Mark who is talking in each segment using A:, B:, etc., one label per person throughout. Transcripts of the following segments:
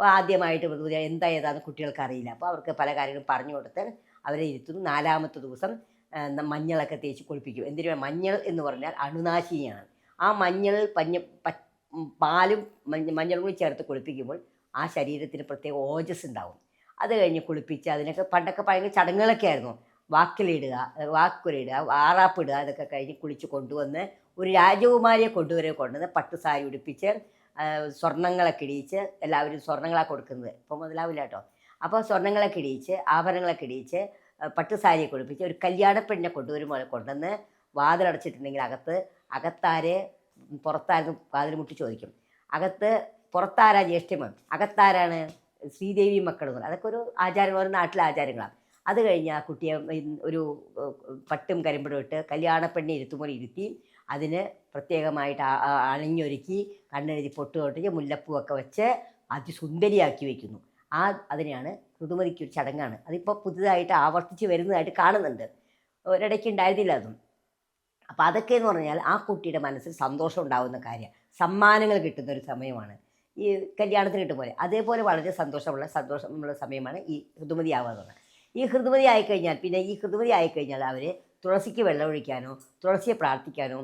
A: അപ്പോൾ ആദ്യമായിട്ട് ഋതുമതി എന്താ ഏതാണെന്ന് കുട്ടികൾക്ക് അറിയില്ല. അപ്പോൾ അവർക്ക് പല കാര്യങ്ങളും പറഞ്ഞു കൊടുത്ത് അവരെ ഇരുത്തുന്നു. 4-മത്തെ ദിവസം മഞ്ഞളൊക്കെ തേച്ച് കുളിപ്പിക്കും. എന്തിനു മഞ്ഞൾ എന്ന് പറഞ്ഞാൽ അണുനാശിനിയാണ്. ആ മഞ്ഞൾ പാലും മഞ്ഞളും കൂടി ചേർത്ത് കുളിപ്പിക്കുമ്പോൾ ആ ശരീരത്തിന് പ്രത്യേക ഓജസ് ഉണ്ടാവും. അത് കഴിഞ്ഞ് കുളിപ്പിച്ച് അതിനൊക്കെ പണ്ടൊക്കെ ഭയങ്കര ചടങ്ങുകളൊക്കെ ആയിരുന്നു. വാക്കിലിടുക, വാക്കുരയിടുക, ആറാപ്പിടുക, അതൊക്കെ കഴിഞ്ഞ് കുളിച്ച് കൊണ്ടുവന്ന് ഒരു രാജകുമാരിയെ കൊണ്ടുവന്ന് പട്ടുസാരി ഉടുപ്പിച്ച് സ്വർണ്ണങ്ങളൊക്കെ ഇടിയിച്ച്, എല്ലാവരും സ്വർണ്ണങ്ങളാണ് കൊടുക്കുന്നത്, ഇപ്പോൾ മുതലാവില്ല കേട്ടോ. അപ്പോൾ സ്വർണ്ണങ്ങളൊക്കെ ഇടിയിച്ച്, ആഭരണങ്ങളൊക്കെ ഇടിയിച്ച്, പട്ടുസാരിയെ കുളിപ്പിച്ച് ഒരു കല്യാണപ്പെണ്ണിനെ കൊണ്ടുവരുമ്പോൾ കൊണ്ടുവന്ന് വാതിലടച്ചിട്ടുണ്ടെങ്കിൽ അകത്താരെ പുറത്താരെന്ന് വാതിൽ മുട്ടി ചോദിക്കും. പുറത്താരാ ജ്യേഷ്ഠമൻ, അകത്താരാണ് ശ്രീദേവി മക്കളും. അതൊക്കെ ഒരു ആചാരം, ഓരോ നാട്ടിലെ ആചാരങ്ങളാണ്. അത് കഴിഞ്ഞ് ആ കുട്ടിയെ ഒരു പട്ടും കരിമ്പടും ഇട്ട് കല്യാണപ്പെണ്ണെ ഇരുത്തുമ്പോൾ ഇരുത്തി അതിന് പ്രത്യേകമായിട്ട് അണിഞ്ഞൊരുക്കി കണ്ണെഴുതി പൊട്ട് തൊട്ടിച്ച് മുല്ലപ്പൂവൊക്കെ വെച്ച് അതിസുന്ദരിയാക്കി വയ്ക്കുന്നു. അതിനെയാണ് ഋതുമതിക്കൊരു ചടങ്ങാണ്. അതിപ്പോൾ പുതുതായിട്ട് ആവർത്തിച്ച് വരുന്നതായിട്ട് കാണുന്നുണ്ട്. ഒരിടയ്ക്ക് ഉണ്ടായിരുന്നില്ല അതും. അപ്പോൾ അതൊക്കെ എന്ന് പറഞ്ഞാൽ ആ കുട്ടിയുടെ മനസ്സിൽ സന്തോഷം ഉണ്ടാകുന്ന കാര്യമാണ്. സമ്മാനങ്ങൾ കിട്ടുന്ന ഒരു സമയമാണ് ഈ കല്യാണത്തിന് കിട്ടുമ്പോൾ. അതേപോലെ വളരെ സന്തോഷമുള്ള സമയമാണ് ഈ ഋതുമതി ആവാറുള്ളത്. ഈ ഋതുമതി ആയിക്കഴിഞ്ഞാൽ അവർ തുളസിക്ക് വെള്ളമൊഴിക്കാനോ തുളസിയെ പ്രാർത്ഥിക്കാനോ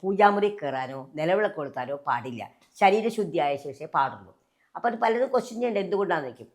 A: പൂജാമുറി കയറാനോ നിലവിളക്ക് കൊളുത്താനോ പാടില്ല. ശരീരശുദ്ധിയായ ശേഷമേ പാടുള്ളൂ. അപ്പോൾ അത് പലരും ക്വസ്റ്റ്യൻ ചെയ്യേണ്ടത് എന്തുകൊണ്ടാണെന്ന് വയ്ക്കും.